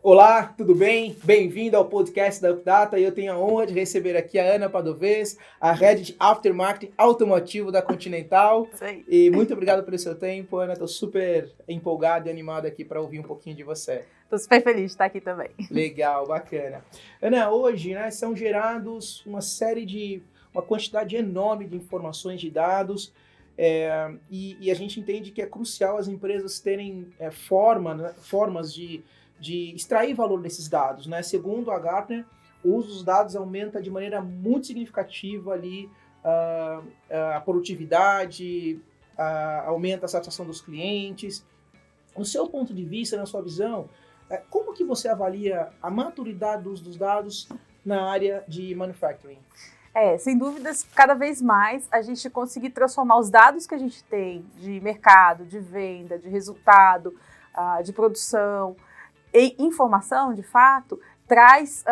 Olá, tudo bem? Bem-vindo ao podcast da UpData. Eu tenho a honra de receber aqui a Ana Padovez, a Head de Aftermarket Automotivo da Continental. Isso aí. E muito obrigado pelo seu tempo, Ana. Estou super empolgado e animado aqui para ouvir um pouquinho de você. Estou super feliz de estar aqui também. Legal, bacana. Ana, hoje são gerados uma quantidade enorme de informações, de dados, e a gente entende que é crucial as empresas terem formas de extrair valor desses dados, né? Segundo a Gartner, o uso dos dados aumenta de maneira muito significativa ali a produtividade, aumenta a satisfação dos clientes. No seu ponto de vista, na sua visão, como que você avalia a maturidade do uso dos dados na área de manufacturing? Sem dúvidas, cada vez mais a gente conseguir transformar os dados que a gente tem de mercado, de venda, de resultado, de produção, em informação, de fato, traz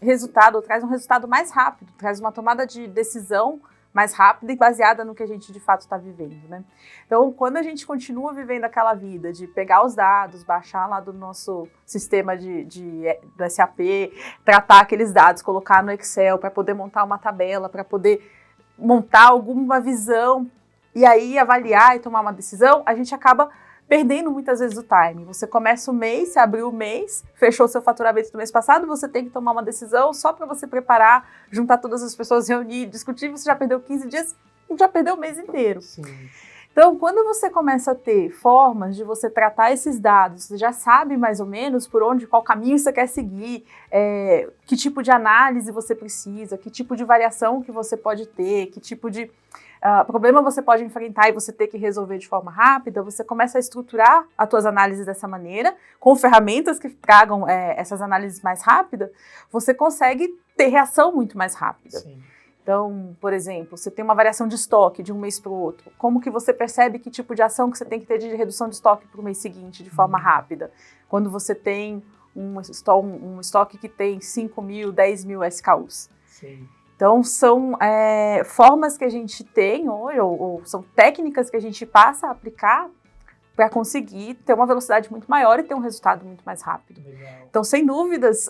resultado, traz um resultado mais rápido, traz uma tomada de decisão mais rápida e baseada no que a gente de fato está vivendo, né? Então, quando a gente continua vivendo aquela vida de pegar os dados, baixar lá do nosso sistema do SAP, tratar aqueles dados, colocar no Excel para poder montar uma tabela, para poder montar alguma visão e aí avaliar e tomar uma decisão, a gente acaba perdendo muitas vezes o time. Você começa o mês, você abriu o mês, fechou o seu faturamento do mês passado, você tem que tomar uma decisão só para você preparar, juntar todas as pessoas, reunir, discutir, você já perdeu 15 dias, já perdeu o mês inteiro. Sim. Então, quando você começa a ter formas de você tratar esses dados, você já sabe mais ou menos qual caminho você quer seguir, que tipo de análise você precisa, que tipo de variação que você pode ter, que tipo de problema você pode enfrentar e você ter que resolver de forma rápida, você começa a estruturar as suas análises dessa maneira, com ferramentas que tragam essas análises mais rápidas, você consegue ter reação muito mais rápida. Sim. Então, por exemplo, você tem uma variação de estoque de um mês para o outro. Como que você percebe que tipo de ação que você tem que ter de redução de estoque para o mês seguinte de forma rápida? Quando você tem um estoque que tem 5 mil, 10 mil SKUs. Sim. Então, são formas que a gente tem hoje, ou são técnicas que a gente passa a aplicar para conseguir ter uma velocidade muito maior e ter um resultado muito mais rápido. Legal. Então, sem dúvidas,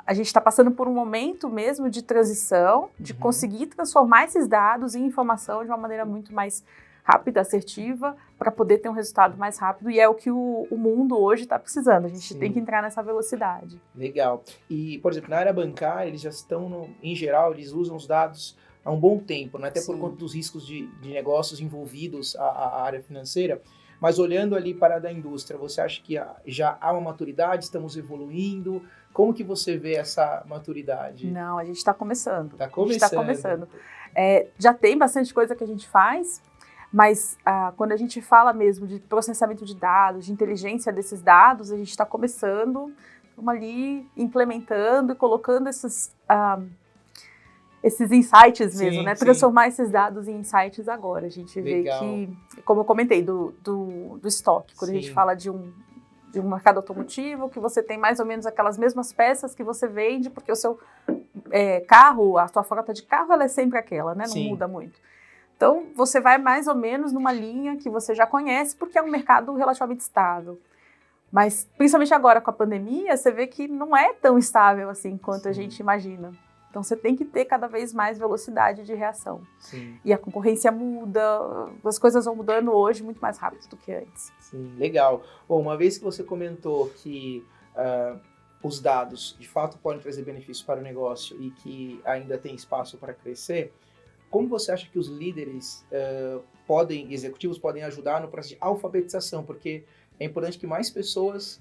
a gente está passando por um momento mesmo de transição, de conseguir transformar esses dados em informação de uma maneira muito mais rápida, assertiva, para poder ter um resultado mais rápido, e é o que o mundo hoje está precisando. A gente tem que entrar nessa velocidade. Legal. E, por exemplo, na área bancária, eles já estão, em geral, eles usam os dados há um bom tempo, né? Até por conta dos riscos de negócios envolvidos à área financeira. Mas olhando ali para a da indústria, você acha que já há uma maturidade, estamos evoluindo? Como que você vê essa maturidade? Não, a gente está começando. Está começando. A gente está começando. Já tem bastante coisa que a gente faz, mas quando a gente fala mesmo de processamento de dados, de inteligência desses dados, a gente está começando, estamos ali implementando e colocando esses insights mesmo, né? Transformar esses dados em insights agora. A gente vê que, como eu comentei, do estoque, quando a gente fala de um mercado automotivo, que você tem mais ou menos aquelas mesmas peças que você vende, porque o seu carro, a sua frota de carro, ela é sempre aquela, né? Não muda muito. Então, você vai mais ou menos numa linha que você já conhece, porque é um mercado relativamente estável. Mas, principalmente agora com a pandemia, você vê que não é tão estável assim quanto a gente imagina. Então, você tem que ter cada vez mais velocidade de reação. Sim. E a concorrência muda, as coisas vão mudando hoje muito mais rápido do que antes. Sim, legal. Bom, uma vez que você comentou que os dados, de fato, podem trazer benefícios para o negócio e que ainda tem espaço para crescer, como você acha que os líderes executivos podem ajudar no processo de alfabetização? Porque é importante que mais pessoas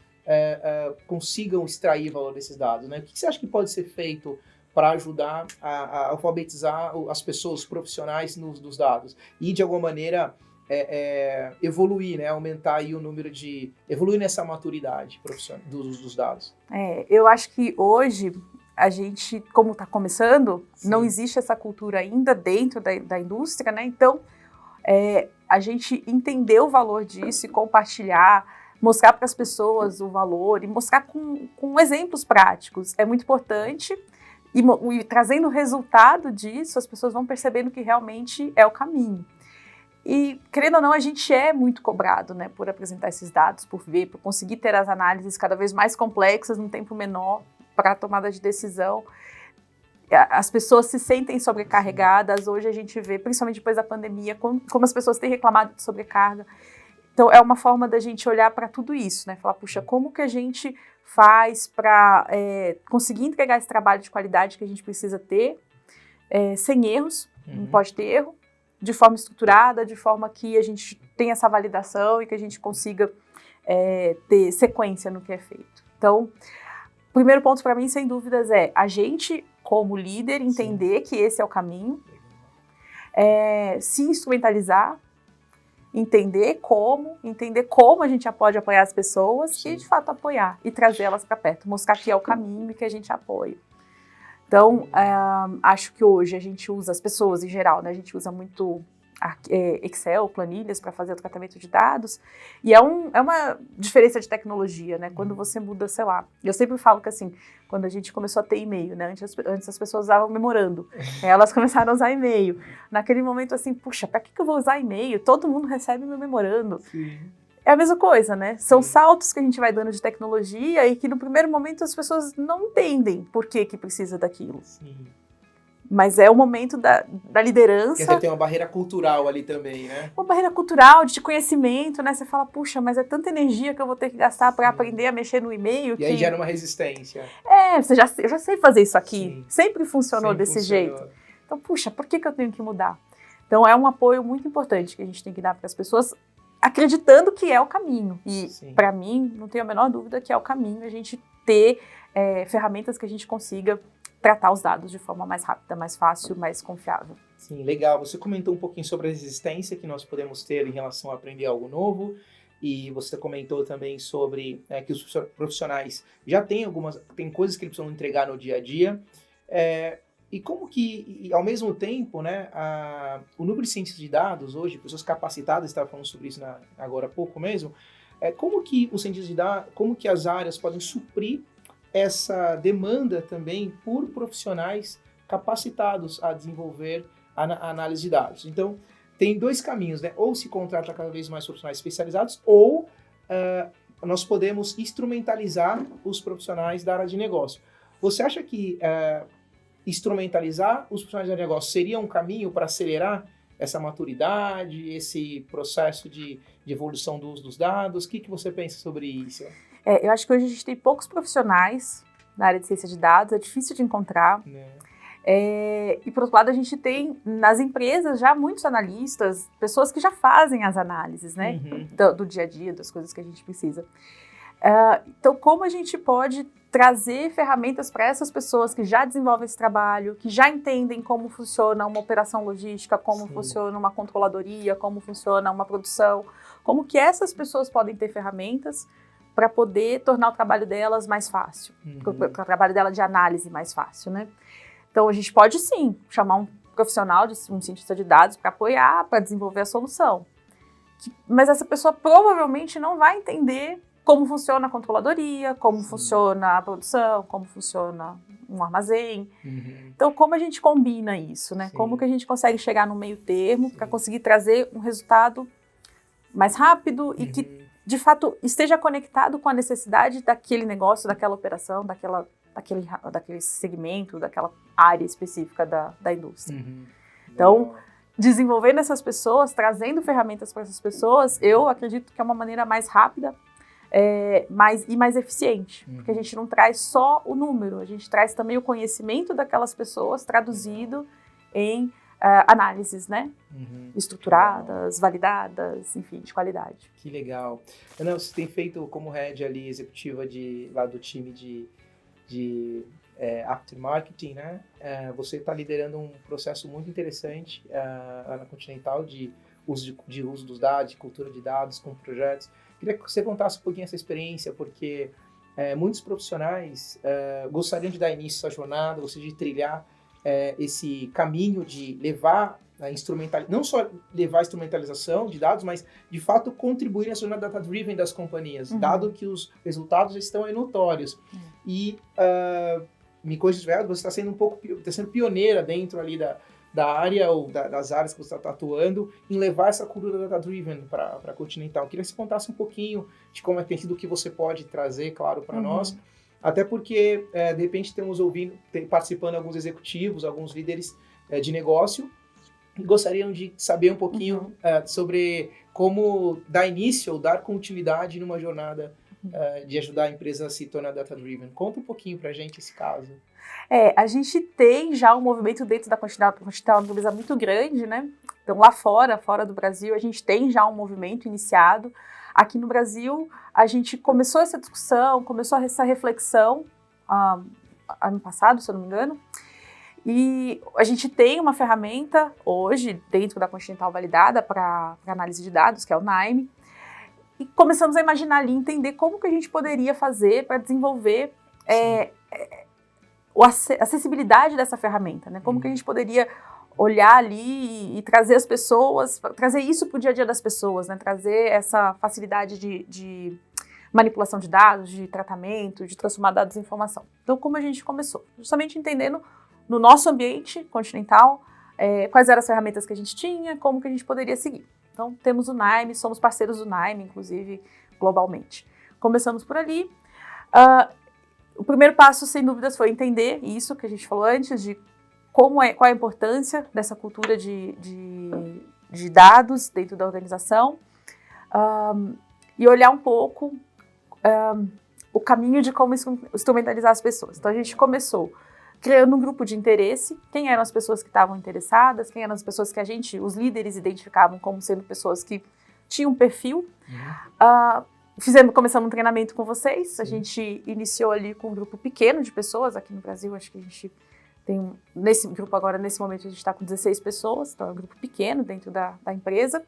consigam extrair valor desses dados, né? O que você acha que pode ser feito para ajudar a alfabetizar as pessoas, os profissionais dos dados? E, de alguma maneira, evoluir, né? Aumentar aí o número evoluir nessa maturidade profissional dos dados. Eu acho que hoje a gente, como está começando, não existe essa cultura ainda dentro da indústria, né? Então, a gente entender o valor disso e compartilhar, mostrar para as pessoas o valor e mostrar com exemplos práticos é muito importante. E trazendo o resultado disso, as pessoas vão percebendo que realmente é o caminho. E, querendo ou não, a gente é muito cobrado, né, por apresentar esses dados, por ver, por conseguir ter as análises cada vez mais complexas num tempo menor para a tomada de decisão. As pessoas se sentem sobrecarregadas. Hoje a gente vê, principalmente depois da pandemia, como as pessoas têm reclamado de sobrecarga. Então, é uma forma da gente olhar para tudo isso, né? Falar, puxa, como que a gente faz para conseguir entregar esse trabalho de qualidade que a gente precisa ter, sem erros, não pode ter erro, de forma estruturada, de forma que a gente tenha essa validação e que a gente consiga ter sequência no que é feito. Então, o primeiro ponto para mim, sem dúvidas, é a gente, como líder, entender que esse é o caminho, se instrumentalizar, entender como a gente pode apoiar as pessoas e, de fato, apoiar e trazê-las para perto, mostrar que é o caminho e que a gente apoia. Então, acho que hoje a gente usa, as pessoas em geral, né, a gente usa muito Excel, planilhas para fazer o tratamento de dados, e é uma diferença de tecnologia, né? Quando você muda, sei lá, eu sempre falo que assim, quando a gente começou a ter e-mail, né? Antes as pessoas usavam memorando, elas começaram a usar e-mail. Naquele momento assim, puxa, para que eu vou usar e-mail? Todo mundo recebe meu memorando. Sim. É a mesma coisa, né? São saltos que a gente vai dando de tecnologia e que no primeiro momento as pessoas não entendem por que precisa daquilo. Sim. Mas é o momento da liderança. Porque tem uma barreira cultural ali também, né? Uma barreira cultural, de conhecimento, né? Você fala, puxa, mas é tanta energia que eu vou ter que gastar para aprender a mexer no e-mail. E aí gera uma resistência. Eu já sei fazer isso aqui. Sim. Sempre funcionou desse jeito. Então, puxa, por que eu tenho que mudar? Então, é um apoio muito importante que a gente tem que dar para as pessoas, acreditando que é o caminho. E, para mim, não tenho a menor dúvida que é o caminho a gente ter ferramentas que a gente consiga tratar os dados de forma mais rápida, mais fácil, mais confiável. Sim, legal. Você comentou um pouquinho sobre a resistência que nós podemos ter em relação a aprender algo novo, e você comentou também sobre que os profissionais já têm tem coisas que eles precisam entregar no dia a dia, e como que, ao mesmo tempo, né, o número de cientistas de dados hoje, pessoas capacitadas, estava falando sobre isso agora há pouco mesmo, como que os cientistas de dados, como que as áreas podem suprir essa demanda também por profissionais capacitados a desenvolver a análise de dados. Então, tem dois caminhos, né? Ou se contrata cada vez mais profissionais especializados, ou nós podemos instrumentalizar os profissionais da área de negócio. Você acha que instrumentalizar os profissionais de negócio seria um caminho para acelerar essa maturidade, esse processo de evolução do uso dos dados? O que você pensa sobre isso? Eu acho que hoje a gente tem poucos profissionais na área de ciência de dados, é difícil de encontrar. E, por outro lado, a gente tem nas empresas já muitos analistas, pessoas que já fazem as análises, né, do dia a dia, das coisas que a gente precisa. Então, como a gente pode trazer ferramentas para essas pessoas que já desenvolvem esse trabalho, que já entendem como funciona uma operação logística, como funciona uma controladoria, como funciona uma produção, como que essas pessoas podem ter ferramentas para poder tornar o trabalho delas mais fácil, o trabalho dela de análise mais fácil, né? Então, a gente pode, sim, chamar um profissional, um cientista de dados para apoiar, para desenvolver a solução. Mas essa pessoa provavelmente não vai entender como funciona a controladoria, como funciona a produção, como funciona um armazém. Então, como a gente combina isso, né? Como que a gente consegue chegar no meio termo para conseguir trazer um resultado mais rápido e que, de fato, esteja conectado com a necessidade daquele negócio, daquela operação, daquele segmento, daquela área específica da indústria. Então, desenvolvendo essas pessoas, trazendo ferramentas para essas pessoas, eu acredito que é uma maneira mais rápida mais eficiente, porque a gente não traz só o número, a gente traz também o conhecimento daquelas pessoas traduzido em análises, né? Estruturadas, validadas, enfim, de qualidade. Que legal. Ana, você tem feito como head ali, executiva lá do time de aftermarketing, né? Você está liderando um processo muito interessante lá na Continental de uso dos dados, de cultura de dados com projetos. Queria que você contasse um pouquinho essa experiência, porque muitos profissionais gostariam de dar início a essa jornada, gostariam de trilhar esse caminho de levar não só levar a instrumentalização de dados, mas de fato contribuir na jornada data-driven das companhias, dado que os resultados estão aí notórios. E me corrija se estiver errado, você está sendo sendo pioneira dentro ali da área ou das áreas que você está atuando em levar essa cultura data-driven para a Continental. Eu queria que você contasse um pouquinho de como tem sido o que você pode trazer, claro, para nós. Até porque, de repente, temos participando alguns executivos, alguns líderes de negócio, e gostariam de saber um pouquinho sobre como dar início ou dar continuidade numa jornada de ajudar a empresa a se tornar data-driven. Conta um pouquinho para a gente esse caso. A gente tem já um movimento dentro da Continental, é uma empresa muito grande, né? Então, lá fora do Brasil, a gente tem já um movimento iniciado. Aqui no Brasil, a gente começou essa discussão, começou essa reflexão ano passado, se eu não me engano, e a gente tem uma ferramenta hoje dentro da Continental validada para análise de dados, que é o NIME, e começamos a imaginar ali, entender como que a gente poderia fazer para desenvolver a acessibilidade dessa ferramenta, né? Como que a gente poderia olhar ali e trazer as pessoas, trazer isso para o dia a dia das pessoas, né? Trazer essa facilidade de manipulação de dados, de tratamento, de transformar dados em informação. Então, como a gente começou? Justamente entendendo no nosso ambiente continental, quais eram as ferramentas que a gente tinha, como que a gente poderia seguir. Então, temos o NIME, somos parceiros do NIME, inclusive, globalmente. Começamos por ali. O primeiro passo, sem dúvidas, foi entender isso que a gente falou antes, de qual é a importância dessa cultura de dados dentro da organização, e olhar um pouco o caminho de como instrumentalizar as pessoas. Então, a gente começou criando um grupo de interesse, quem eram as pessoas que estavam interessadas, quem eram as pessoas que os líderes identificavam como sendo pessoas que tinham um perfil. Começamos um treinamento com vocês, a gente iniciou ali com um grupo pequeno de pessoas, aqui no Brasil acho que a gente tem nesse grupo agora, nesse momento a gente está com 16 pessoas, então é um grupo pequeno dentro da empresa.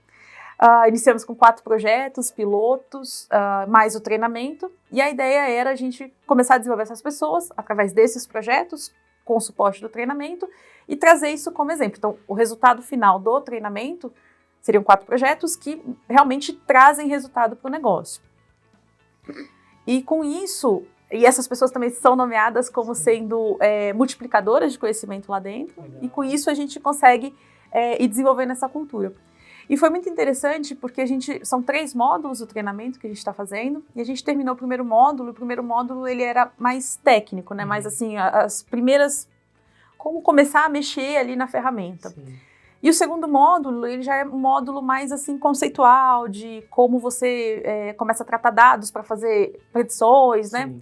Iniciamos com 4 projetos, pilotos, mais o treinamento, e a ideia era a gente começar a desenvolver essas pessoas através desses projetos, com o suporte do treinamento, e trazer isso como exemplo. Então, o resultado final do treinamento seriam 4 projetos que realmente trazem resultado para o negócio. E com isso, e essas pessoas também são nomeadas como sendo multiplicadoras de conhecimento lá dentro, e com isso a gente consegue ir desenvolvendo essa cultura. E foi muito interessante porque são 3 módulos do treinamento que a gente está fazendo, e a gente terminou o primeiro módulo ele era mais técnico, né? Mais assim, as primeiras, como começar a mexer ali na ferramenta. Sim. E o segundo módulo, ele já é um módulo mais assim conceitual, de como você começa a tratar dados para fazer predições, né? Sim.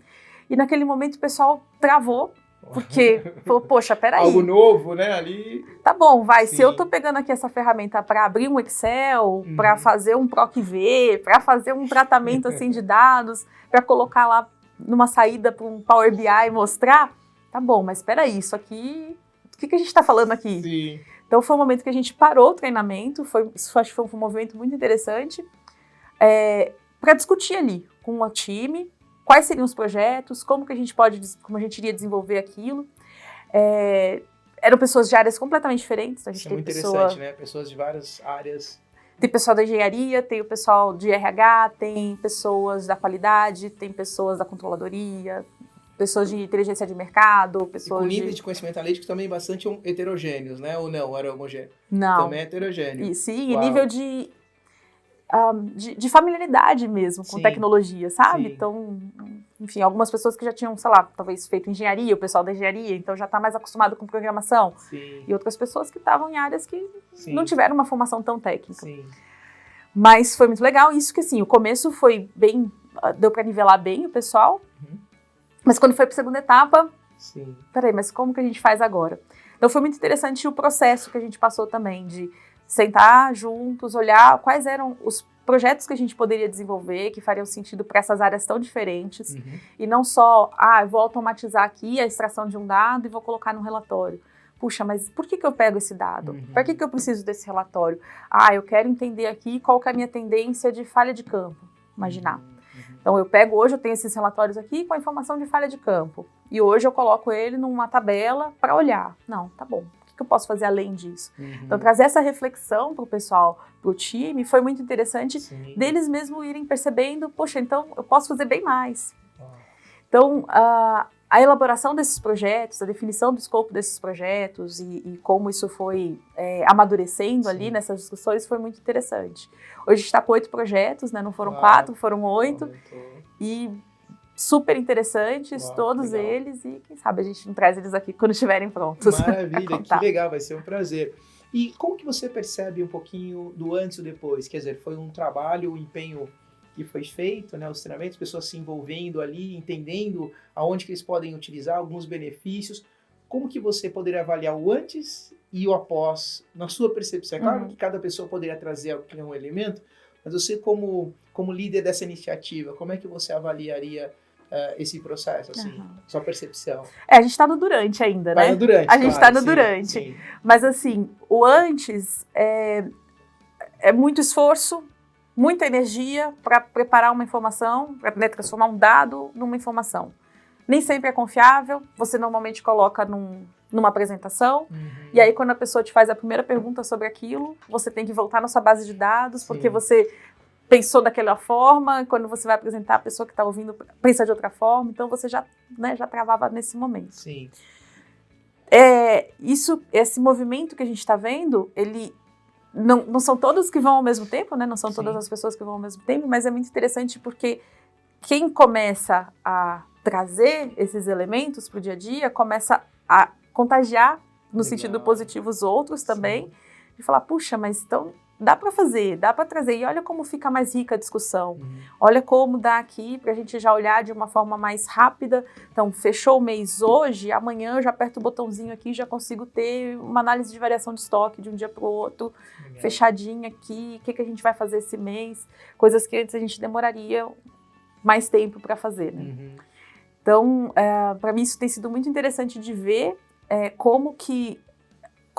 E naquele momento o pessoal travou, porque falou, poxa, peraí. Algo novo, né? Ali. Tá bom, se eu tô pegando aqui essa ferramenta para abrir um Excel, para fazer um PROC-V, para fazer um tratamento assim de dados, para colocar lá numa saída para um Power BI e mostrar, tá bom, mas peraí, isso aqui, o que a gente tá falando aqui? Sim. Então foi um momento que a gente parou o treinamento, acho que foi um movimento muito interessante, para discutir ali com o time, quais seriam os projetos, como a gente iria desenvolver aquilo. Eram pessoas de áreas completamente diferentes. A gente Isso é muito interessante, né? Pessoas de várias áreas. Tem pessoal da engenharia, tem o pessoal de RH, tem pessoas da qualidade, tem pessoas da controladoria, pessoas de inteligência de mercado, pessoas com níveis de conhecimento analítico também bastante heterogêneos, né? Ou não? Era homogêneo? Não. Também é heterogêneo. Sim, e nível de familiaridade mesmo com tecnologia, sabe? Sim. Então, enfim, algumas pessoas que já tinham, sei lá, talvez feito engenharia, o pessoal da engenharia, então já está mais acostumado com programação. Sim. E outras pessoas que estavam em áreas que não tiveram uma formação tão técnica. Sim. Mas foi muito legal, isso que assim, o começo foi bem, deu para nivelar bem o pessoal, mas quando foi para a segunda etapa, peraí, mas como que a gente faz agora? Então foi muito interessante o processo que a gente passou também, de sentar juntos, olhar quais eram os projetos que a gente poderia desenvolver, que fariam sentido para essas áreas tão diferentes, e não só, eu vou automatizar aqui a extração de um dado e vou colocar no relatório. Puxa, mas por que eu pego esse dado? Para que eu preciso desse relatório? Eu quero entender aqui qual que é a minha tendência de falha de campo, imaginar. Então, hoje eu tenho esses relatórios aqui com a informação de falha de campo, e hoje eu coloco ele numa tabela para olhar. Não, tá bom. O que eu posso fazer além disso? Então, trazer essa reflexão para o pessoal, para o time, foi muito interessante deles mesmo irem percebendo, poxa, então eu posso fazer bem mais. Então, A elaboração desses projetos, a definição do escopo desses projetos e como isso foi amadurecendo ali nessas discussões foi muito interessante. Hoje a gente está com 8 projetos, né? Não foram 4, foram 8. E super interessantes, todos eles. E quem sabe a gente não traz eles aqui quando estiverem prontos. Maravilha, que legal, vai ser um prazer. E como que você percebe um pouquinho do antes e do depois? Quer dizer, foi um trabalho, um empenho que foi feito, né, os treinamentos, pessoas se envolvendo ali, entendendo aonde que eles podem utilizar, alguns benefícios. Como que você poderia avaliar o antes e o após, na sua percepção? É claro que cada pessoa poderia trazer um elemento, mas você como líder dessa iniciativa, como é que você avaliaria esse processo, assim, sua percepção? A gente está no durante ainda, né? No durante, a gente está no sim, durante. Sim. Mas assim, o antes é muito esforço, muita energia para preparar uma informação, para transformar um dado numa informação. Nem sempre é confiável, você normalmente coloca numa apresentação, e aí quando a pessoa te faz a primeira pergunta sobre aquilo, você tem que voltar na sua base de dados, porque você pensou daquela forma, quando você vai apresentar, a pessoa que está ouvindo pensa de outra forma, então você já travava nesse momento. Sim. Esse movimento que a gente está vendo, ele não são todos que vão ao mesmo tempo, né? Não são todas as pessoas que vão ao mesmo tempo, mas é muito interessante porque quem começa a trazer esses elementos para o dia a dia, começa a contagiar, no sentido positivo, os outros também, e falar, puxa, mas então dá para fazer, dá para trazer, e olha como fica mais rica a discussão, olha como dá aqui para a gente já olhar de uma forma mais rápida. Então, fechou o mês hoje, amanhã eu já aperto o botãozinho aqui e já consigo ter uma análise de variação de estoque de um dia para o outro, fechadinha aqui, o que a gente vai fazer esse mês, coisas que antes a gente demoraria mais tempo para fazer, né? Então, para mim isso tem sido muito interessante de ver como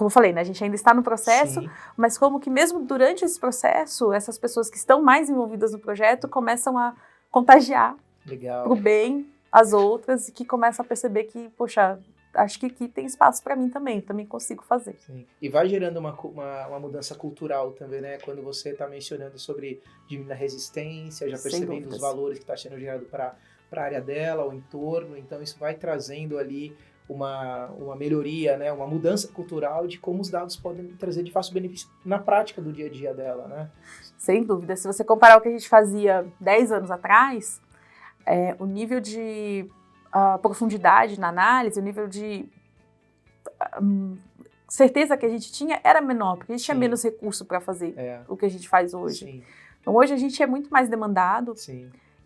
eu falei, né, a gente ainda está no processo, mas como que mesmo durante esse processo, essas pessoas que estão mais envolvidas no projeto começam a contagiar para o bem as outras, e que começam a perceber que, poxa, acho que aqui tem espaço para mim também consigo fazer. Sim. E vai gerando uma mudança cultural também, né? Quando você está mencionando sobre diminuir a resistência, já percebendo os valores que está sendo gerado para a área dela, o entorno, então isso vai trazendo ali uma melhoria, né? Uma mudança cultural de como os dados podem trazer de fácil benefício na prática do dia a dia dela, né? Sem dúvida. Se você comparar o que a gente fazia 10 anos atrás, o nível de profundidade na análise, o nível de certeza que a gente tinha era menor, porque a gente tinha menos recurso para fazer o que a gente faz hoje. Então hoje a gente é muito mais demandado.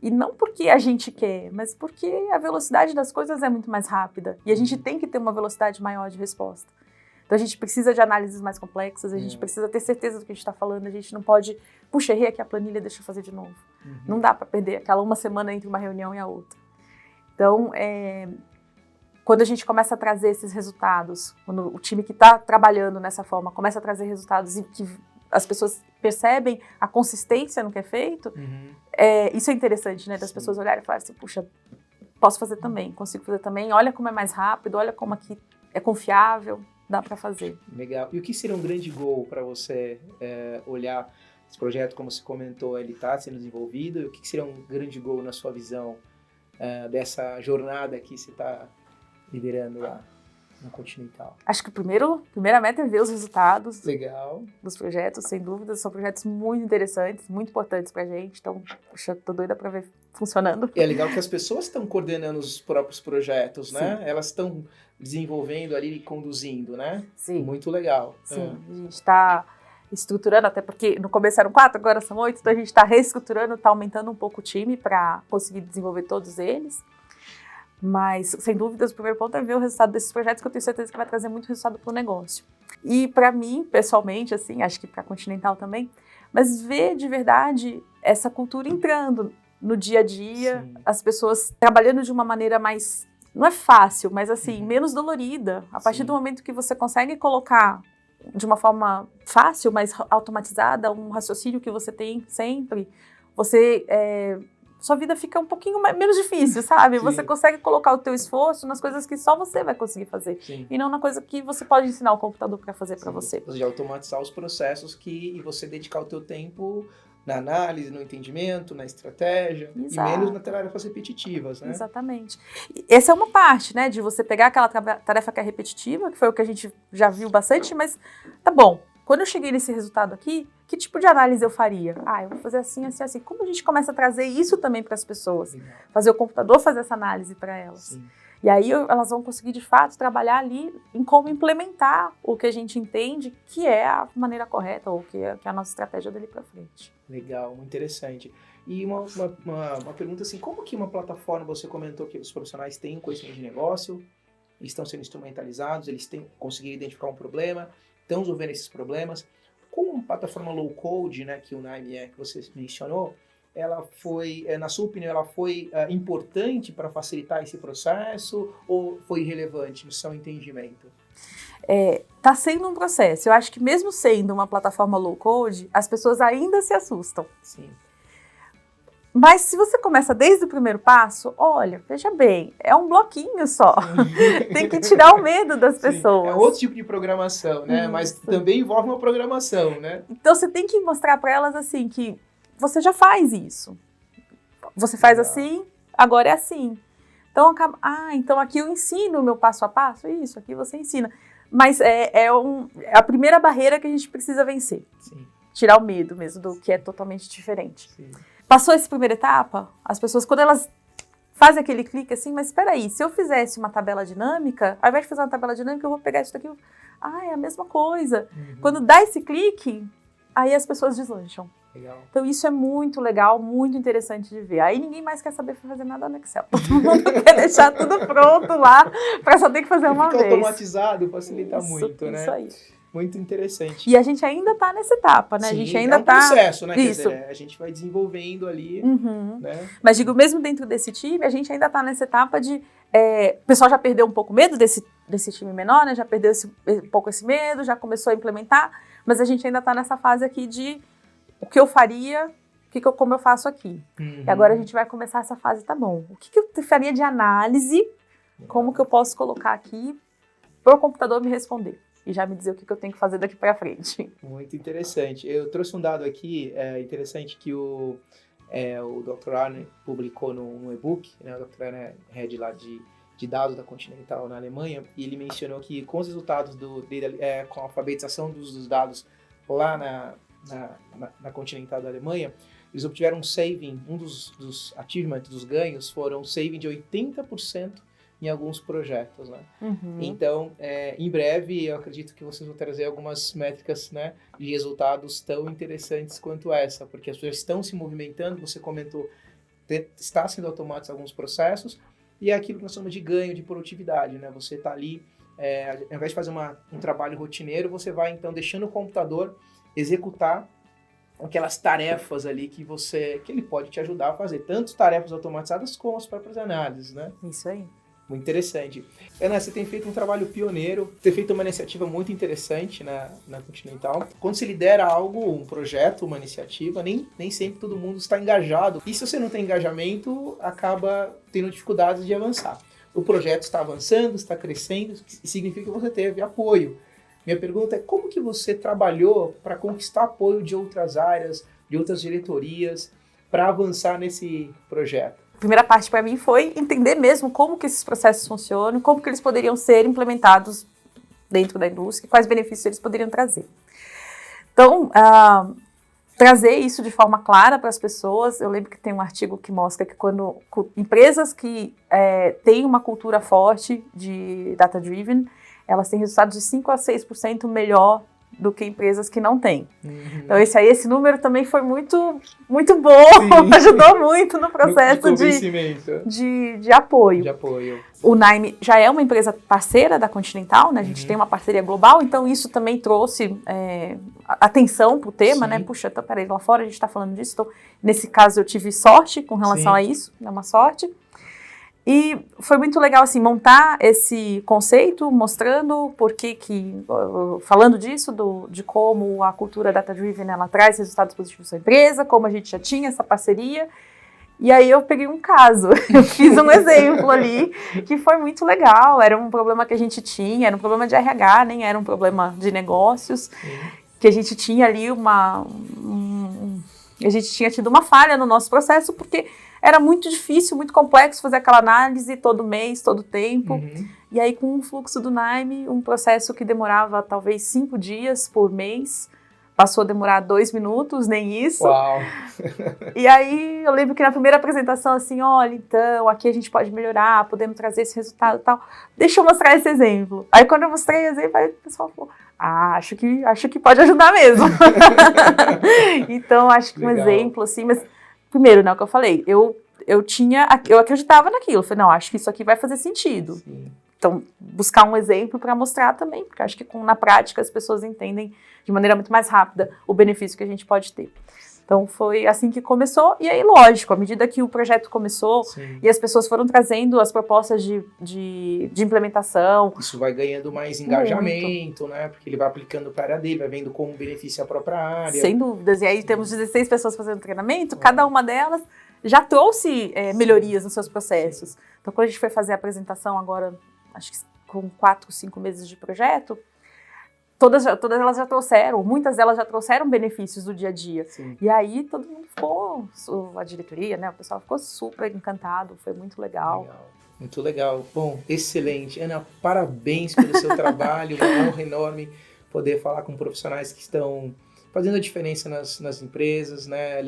E não porque a gente quer, mas porque a velocidade das coisas é muito mais rápida. E a gente tem que ter uma velocidade maior de resposta. Então a gente precisa de análises mais complexas, a gente precisa ter certeza do que a gente está falando, a gente não pode, puxa, errei aqui a planilha, deixa eu fazer de novo. Não dá para perder aquela uma semana entre uma reunião e a outra. Então, quando a gente começa a trazer esses resultados, quando o time que está trabalhando nessa forma começa a trazer resultados e que as pessoas percebem a consistência no que é feito, isso é interessante, né? Das pessoas olharem e falarem assim, puxa, posso fazer também, consigo fazer também, olha como é mais rápido, olha como aqui é confiável, dá para fazer. Legal. E o que seria um grande goal para você olhar esse projeto, como você comentou, ele está sendo desenvolvido, e o que seria um grande goal na sua visão dessa jornada que você está liderando lá no Continental? Acho que a primeira meta é ver os resultados dos projetos, sem dúvida. São projetos muito interessantes, muito importantes pra gente. Então, puxa, tô doida pra ver funcionando. E é legal que as pessoas estão coordenando os próprios projetos, né? Elas estão desenvolvendo ali e conduzindo, né? Sim. Muito legal. Sim, a gente está estruturando, até porque no começo eram 4, agora são 8, então a gente está reestruturando, está aumentando um pouco o time para conseguir desenvolver todos eles. Mas, sem dúvidas, o primeiro ponto é ver o resultado desses projetos, que eu tenho certeza que vai trazer muito resultado para o negócio. E para mim, pessoalmente, assim, acho que para a Continental também, mas ver de verdade essa cultura entrando no dia a dia, as pessoas trabalhando de uma maneira mais, não é fácil, mas assim, menos dolorida. A partir do momento que você consegue colocar de uma forma fácil, mas automatizada, um raciocínio que você tem sempre, você... sua vida fica um pouquinho menos difícil, sabe? Sim. Você consegue colocar o teu esforço nas coisas que só você vai conseguir fazer. Sim. E não na coisa que você pode ensinar o computador para fazer para você. Você já automatizar os processos e você dedicar o teu tempo na análise, no entendimento, na estratégia, Exato. e menos na tarefas repetitivas, né? Exatamente. Essa é uma parte, né, de você pegar aquela tarefa que é repetitiva, que foi o que a gente já viu bastante, mas tá bom. Quando eu cheguei nesse resultado aqui, que tipo de análise eu faria? Eu vou fazer assim, assim, assim. Como a gente começa a trazer isso também para as pessoas? Legal. Fazer o computador fazer essa análise para elas. Sim. E aí elas vão conseguir, de fato, trabalhar ali em como implementar o que a gente entende que é a maneira correta ou que é a nossa estratégia dali para frente. Legal, muito interessante. E uma pergunta assim, como que uma plataforma, você comentou que os profissionais têm conhecimento de negócio, eles estão sendo instrumentalizados, eles conseguiram identificar um problema, estão resolvendo esses problemas. Com uma plataforma low code, né, que o Nime que você mencionou, ela foi, na sua opinião, ela foi importante para facilitar esse processo ou foi irrelevante no seu entendimento? Tá sendo um processo. Eu acho que mesmo sendo uma plataforma low code, as pessoas ainda se assustam. Sim. Mas se você começa desde o primeiro passo, olha, veja bem, é um bloquinho só. Tem que tirar o medo das pessoas. É outro tipo de programação, né? Isso. Mas também envolve uma programação, né? Então você tem que mostrar para elas assim que você já faz isso. Você faz assim, agora é assim. Então, então aqui eu ensino o meu passo a passo, isso, aqui você ensina. Mas é a primeira barreira que a gente precisa vencer. Sim. Tirar o medo mesmo do que é totalmente diferente. Sim. Passou essa primeira etapa, as pessoas, quando elas fazem aquele clique assim, mas espera aí, se eu fizesse uma tabela dinâmica, ao invés de fazer uma tabela dinâmica, eu vou pegar isso daqui, é a mesma coisa. Uhum. Quando dá esse clique, aí as pessoas deslancham. Legal. Então isso é muito legal, muito interessante de ver. Aí ninguém mais quer saber fazer nada no Excel. Todo mundo quer deixar tudo pronto lá, para só ter que fazer uma vez. Automatizado, facilita muito, né? Isso aí. Muito interessante. E a gente ainda está nessa etapa, né? Sim, a gente ainda um processo, né? Isso. Quer dizer, a gente vai desenvolvendo ali, né? Mas digo, mesmo dentro desse time, a gente ainda está nessa etapa de... o pessoal já perdeu um pouco o medo desse time menor, né? Já perdeu um pouco esse medo, já começou a implementar, mas a gente ainda está nessa fase aqui de o que eu faria, como eu faço aqui. Uhum. E agora a gente vai começar essa fase, tá bom, o que eu faria de análise, como que eu posso colocar aqui para o computador me responder? E já me dizer o que eu tenho que fazer daqui para frente. Muito interessante. Eu trouxe um dado aqui, interessante, que o Dr. Arne publicou no e-book, né? O Dr. Arne é head lá de dados da Continental na Alemanha, e ele mencionou que com os resultados com a alfabetização dos dados lá na Continental da Alemanha, eles obtiveram um saving, um dos achievements, dos ganhos, foram um saving de 80% em alguns projetos, né? Uhum. Então, em breve, eu acredito que vocês vão trazer algumas métricas, né, de resultados tão interessantes quanto essa, porque as pessoas estão se movimentando, você comentou, está sendo automatizados alguns processos, e é aquilo que nós chamamos de ganho de produtividade, né? Você está ali, ao invés de fazer um trabalho rotineiro, você vai, então, deixando o computador executar aquelas tarefas ali que ele pode te ajudar a fazer, tanto tarefas automatizadas como as próprias análises, né? Isso aí. Muito interessante. Ana, você tem feito um trabalho pioneiro, tem feito uma iniciativa muito interessante na Continental. Quando se lidera algo, um projeto, uma iniciativa, nem sempre todo mundo está engajado. E se você não tem engajamento, acaba tendo dificuldades de avançar. O projeto está avançando, está crescendo, significa que você teve apoio. Minha pergunta é como que você trabalhou para conquistar apoio de outras áreas, de outras diretorias, para avançar nesse projeto? A primeira parte para mim foi entender mesmo como que esses processos funcionam, como que eles poderiam ser implementados dentro da indústria, quais benefícios eles poderiam trazer. Então, trazer isso de forma clara para as pessoas. Eu lembro que tem um artigo que mostra que quando empresas que têm uma cultura forte de data-driven, elas têm resultados de 5 a 6% melhor do que empresas que não têm. Uhum. Então esse número também foi muito, muito bom, ajudou muito no processo de apoio. O Nime já é uma empresa parceira da Continental, né? A gente tem uma parceria global, então isso também trouxe atenção para o tema, né? Puxa, peraí, lá fora a gente está falando disso, então nesse caso eu tive sorte com relação a isso, é uma sorte. E foi muito legal, assim, montar esse conceito, mostrando falando disso, de como a cultura data-driven, ela traz resultados positivos à empresa, como a gente já tinha essa parceria. E aí eu peguei um caso, eu fiz um exemplo ali, que foi muito legal, era um problema que a gente tinha, era um problema de RH, nem era um problema de negócios, que a gente tinha ali A gente tinha tido uma falha no nosso processo, porque era muito difícil, muito complexo fazer aquela análise todo mês, todo tempo. E aí, com o fluxo do Nime, um processo que demorava talvez 5 dias por mês, passou a demorar 2 minutos, nem isso. Uau! E aí, eu lembro que na primeira apresentação, assim, olha, então, aqui a gente pode melhorar, podemos trazer esse resultado e tal. Deixa eu mostrar esse exemplo. Aí, quando eu mostrei o exemplo, aí o pessoal falou, acho que pode ajudar mesmo. Então, acho que Legal. um exemplo, assim, mas, primeiro, né, o que eu falei, eu acreditava naquilo, falei, não, acho que isso aqui vai fazer sentido. Sim. Então, buscar um exemplo para mostrar também, porque acho que na prática as pessoas entendem de maneira muito mais rápida o benefício que a gente pode ter. Então, foi assim que começou, e aí, lógico, à medida que o projeto começou, Sim. e as pessoas foram trazendo as propostas de implementação. Isso vai ganhando mais engajamento, né? Porque ele vai aplicando para a área dele, vai vendo como beneficia a própria área. Sem dúvidas, e aí temos 16 pessoas fazendo treinamento, cada uma delas já trouxe melhorias nos seus processos. Então, quando a gente foi fazer a apresentação agora, acho que com 4, 5 meses de projeto, todas elas já trouxeram, muitas delas já trouxeram benefícios do dia a dia. Sim. E aí todo mundo ficou, a diretoria, né, o pessoal ficou super encantado, foi muito legal. Muito legal. Bom, excelente. Ana, parabéns pelo seu trabalho, uma honra enorme poder falar com profissionais que estão fazendo a diferença nas empresas, né,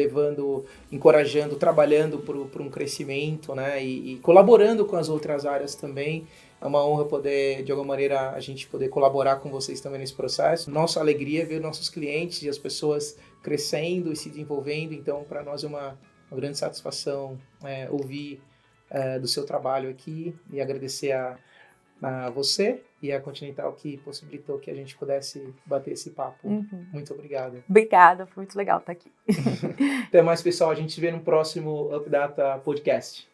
encorajando, trabalhando por um crescimento, né, e colaborando com as outras áreas também. É uma honra poder, de alguma maneira, a gente poder colaborar com vocês também nesse processo. Nossa alegria é ver nossos clientes e as pessoas crescendo e se desenvolvendo. Então, para nós é uma grande satisfação ouvir do seu trabalho aqui e agradecer a você e a Continental que possibilitou que a gente pudesse bater esse papo. Muito obrigado. Obrigada, foi muito legal estar aqui. Até mais, pessoal. A gente se vê no próximo UpData Podcast.